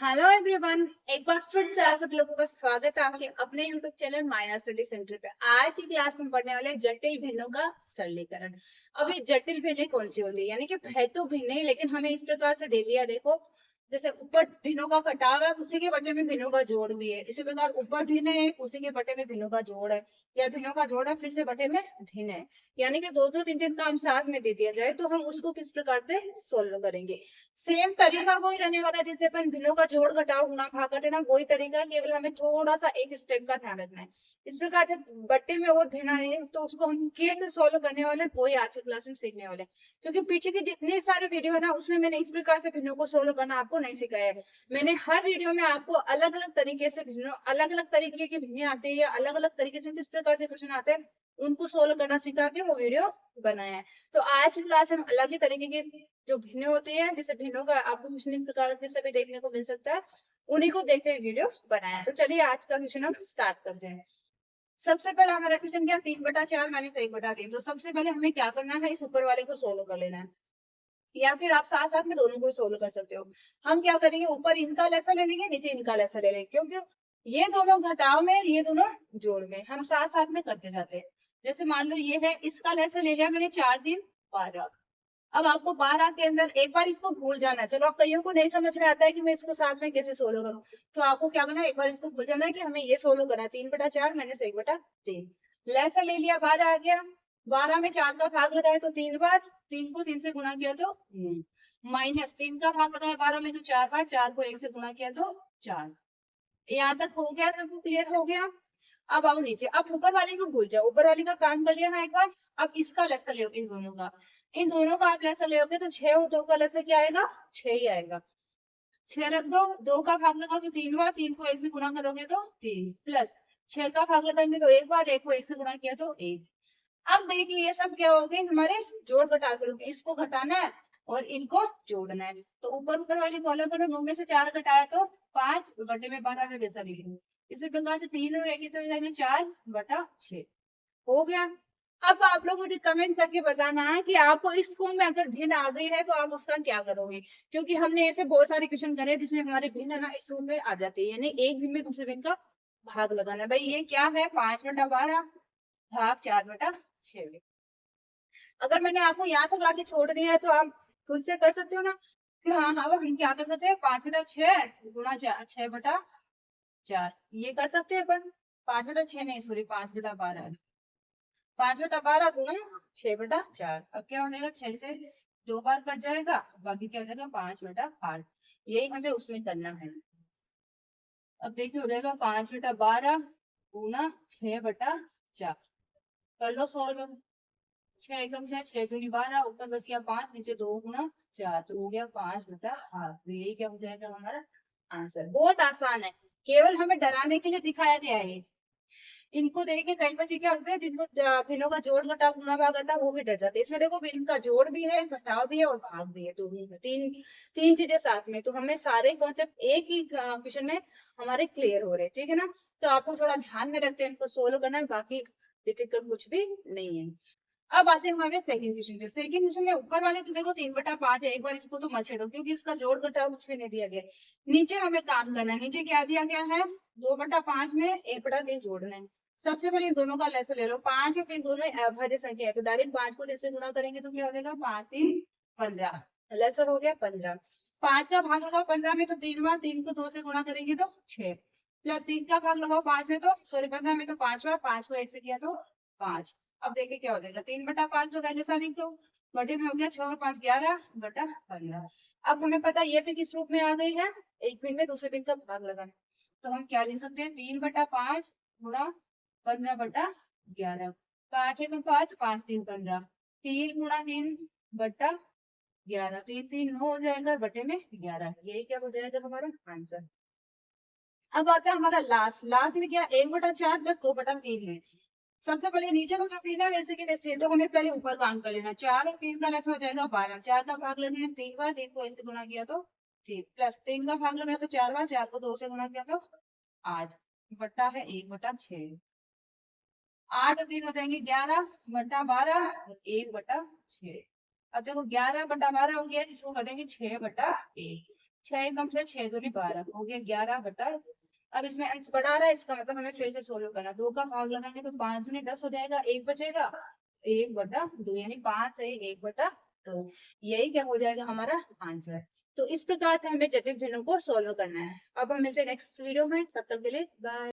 Hello everyone, एक बार फिर से आप सब लोगों का स्वागत है आपके अपने YouTube channel minor study centre पे। आज की क्लास में पढ़ने वाले हैं जटिल भिन्नों का सरलीकरण। अब ये जटिल भिन्नें कौन सी होती है, यानी कि है तो भिन्ने लेकिन हमें इस प्रकार से दे दिया। देखो, जैसे ऊपर भिन्नों का घटाव है, उसी के बटे में भिन्नों का जोड़ भी है। इसी प्रकार ऊपर भिन्न है, उसी के बटे में भिन्नों का जोड़ है, या भिन्नों का जोड़ है फिर से बटे में भिन्न है। यानी कि दो दो तीन तीन काम साथ में दे दिया जाए तो हम उसको किस प्रकार से सोल्व करेंगे। सेम तरीका वही रहने वाला है, जैसे अपन भिन्नों का जोड़ घटाव गुणा भाग करते ना, वही तरीका है, केवल हमें थोड़ा सा एक स्टेप का ध्यान रखना है। इस प्रकार जब बट्टे में और भिन्न है तो उसको हम कैसे सोल्व करने वाले हैं, वही आज की क्लास में सीखने वाले हैं। क्योंकि पीछे की जितने सारे वीडियो है ना, उसमें मैंने इस प्रकार से भिन्नों को सोल्व करना आपको नहीं सिखाया है। मैंने हर वीडियो में आपको अलग अलग तरीके से भिन्न, अलग अलग तरीके की भिन्ने आते हैं या अलग अलग तरीके से किस प्रकार से क्वेश्चन आते हैं, उनको सोल्व करना सिखा के वो वीडियो बनाया है। तो आज की क्लास हम अलग ही तरीके के जो भिन्न होती है, जैसे भिन्नों का आपको क्वेश्चन इस प्रकार से भी देखने को मिल सकता है, उन्हीं को देखते हुए वीडियो बनाया है। तो चलिए आज का क्वेश्चन हम स्टार्ट करते हैं। सबसे पहले हमारा क्वेश्चन क्या, 3/4 माइनस 1/3। तो सबसे पहले हमें क्या करना है, इस ऊपर वाले को सोल्व कर लेना है, या फिर आप साथ साथ में दोनों को सोल्व कर सकते हो। हम क्या करेंगे, ऊपर इनका लेसा ले लेंगे, नीचे इनका लेसा ले लेंगे, क्योंकि ये दोनों घटाव में, ये दोनों जोड़ में, हम साथ साथ में करते जाते हैं। जैसे मान लो ये है, इसका लेसा ले लिया मैंने, 4×3=12। अब आपको 12 के अंदर एक बार इसको भूल जाना है। चलो, अब कईयों को नहीं समझ में आता है कि मैं इसको साथ में कैसे सोल्व करूं, तो आपको क्या करना है, एक बार इसको भूल जाना है कि हमें ये सोल्व करना है। 3/4 माइनस 1/3, लैसा ले लिया, 12 आ गया। 12 में 4 का भाग लगाए तो 3 बार, 3 को 3 से गुणा किया तो माइनस 3 का भाग लगाया 12 में तो 4 बार, 4 को 1 से गुणा किया तो 4। यहाँ तक हो गया, सबको क्लियर हो गया। अब आओ नीचे, अब ऊपर वाले को भूल जाओ, ऊपर वाले का काम कर लिया ना एक बार। अब इसका लेसा ले, इन दोनों का, इन दोनों का आप लेसा ले तो 6 और 2 का लेसा क्या आएगा, 6 ही आएगा। 6 रख दो, 2 का भाग लगाओ तो 3 बार, 3 को 1 से गुणा करोगे तो 3, प्लस 6 का भाग लगाएंगे तो एक बार, 1 को 1 से गुणा किया तो 1। अब देखिए ये सब क्या हो गए हमारे जोड़ घटा के रूप में, इसको घटाना है और इनको जोड़ना है। तो ऊपर ऊपर वाली कॉलम करो, 9 में से 4 घटाया तो 5 बटे में 12 में वैसा लिखेंगे। इसी प्रकार से 3 और 1 तो जाएंगे 4/6। हो गया। अब आप लोग मुझे कमेंट करके बताना है कि आपको इस फॉर्म में अगर भिन्न आ गई है तो आप उसका क्या करोगे, क्योंकि हमने ऐसे बहुत सारे क्वेश्चन करे जिसमें हमारे भिन्न ना इस रूप में आ जाते हैं, यानी एक भिन्न में दूसरे भिन्न का भाग लगाना है। भाई ये क्या है, 5/12 भाग 4/6। अगर मैंने आपको यहाँ तक लाके छोड़ दिया है तो आप खुद से कर सकते हो ना कि हाँ हाँ हम क्या कर सकते हैं, 5/6 गुणा 6/4, ये कर सकते हैं अपन। 5/6 नहीं, सॉरी, 5/12, 5/12 गुणा 6/4। अब क्या हो जाएगा, 6 से 2 बार कट जाएगा, बाकी क्या हो जाएगा 5/8। यही हमें उसमें करना है। अब देखिए हो जाएगा 5/12 गुणा 6/4। कर लो सॉल्व। 6 एकदम से 6×2 12, ऊपर बच गया 5, नीचे 2 गुणा 4, तो हो गया 5/8। तो यही क्या हो जाएगा हमारा आंसर। बहुत आसान है, केवल हमें डराने के लिए दिखाया गया है। इनको देख के कई बच्चे क्या होते हैं, जिनको भिन्नों का जोड़ घटाव गुणा भाग आता है, वो भी डर जाते हैं। इसमें देखो भिन्न का जोड़ भी है, घटाव भी है और भाग भी है, दोनों में तीन तीन चीजें साथ में। तो हमें सारे कॉन्सेप्ट एक ही क्वेश्चन में हमारे क्लियर हो रहे हैं, ठीक है ना। तो आपको थोड़ा ध्यान में रखते हैं इनको सोल्व करना है, बाकी डिफिकल्ट कुछ भी नहीं है। अब आते हैं हमारे सेकंड क्वेश्चन पे। सेकंड क्वेश्चन में ऊपर वाले तो देखो 3/5 है, एक बार इसको तो मत छेड़ो क्योंकि इसका जोड़ घटाव कुछ भी नहीं दिया गया है। नीचे हमें काम करना है, नीचे क्या दिया गया है, 2/5 में 1/3 जोड़ना है। सबसे पहले इन दोनों का लेसा ले लो, 5 और 3 दोनों अभाज्य संख्या है, तो डायरेक्ट 5 को 3 से गुणा करेंगे तो क्या हो जाएगा, 5×3=15, लेसा हो गया 15। 5 का भाग लगाओ 15 में तो 3 बार, 3 को 2 से गुणा करेंगे तो 6, प्लस 3 का भाग लगाओ 5 में तो, सॉरी 15 में तो 5 बार, 5 को 1 से किया तो 5। अब देखिए क्या हो जाएगा, 3/5 तो पहले सा लिख दो, बटे में हो गया 6 और 5 11/15। अब हमें पता ये भी किस रूप में आ गई है, एक भिन्न में दूसरे भिन्न का भाग लगाना। तो हम क्या लिख सकते हैं, 3/5 गुणा 15/11। 5 एकम 5, 5 3 15, 3 गुणा 3/11, 3 3 9 हो जाएगा, बटे में 11। यही क्या हो जाएगा हमारा आंसर। अब आता है हमारा लास्ट, लास्ट में क्या, 1/4 प्लस 2/3 है। सबसे पहले नीचे को जो पीना है वैसे के वैसे, तो हमें पहले ऊपर काम कर लेना। 4 और 3 का लेसा हो जाएगा 12, 4 का भाग लगे 3 बार, 3 को 1 से गुणा किया तो 3, प्लस 3 का भाग लगा तो 4 बार, 4 को 2 से गुणा किया तो 8, बट्टा है 1/6। 8 और 3 हो जाएंगे 11/12 और 1/6। अब देखो 11/12 हो गया, इसको कटेंगे 6/1। 6 कम से 6 दूनी 12 हो गया 11 बटा। अब इसमें अंश बढ़ा रहा है, इसका मतलब हमें फिर से सोल्व करना। 2 का भाग लगाएंगे तो 5 दूनी 10 हो जाएगा, 1 बचेगा, 1 बटा 2 यानी 5 है 1 बटा 2। यही क्या हो जाएगा हमारा आंसर। तो इस प्रकार से हमें जटिल भिन्नों को सोल्व करना है। अब हम मिलते हैं नेक्स्ट वीडियो में, तब तक के लिए बाय।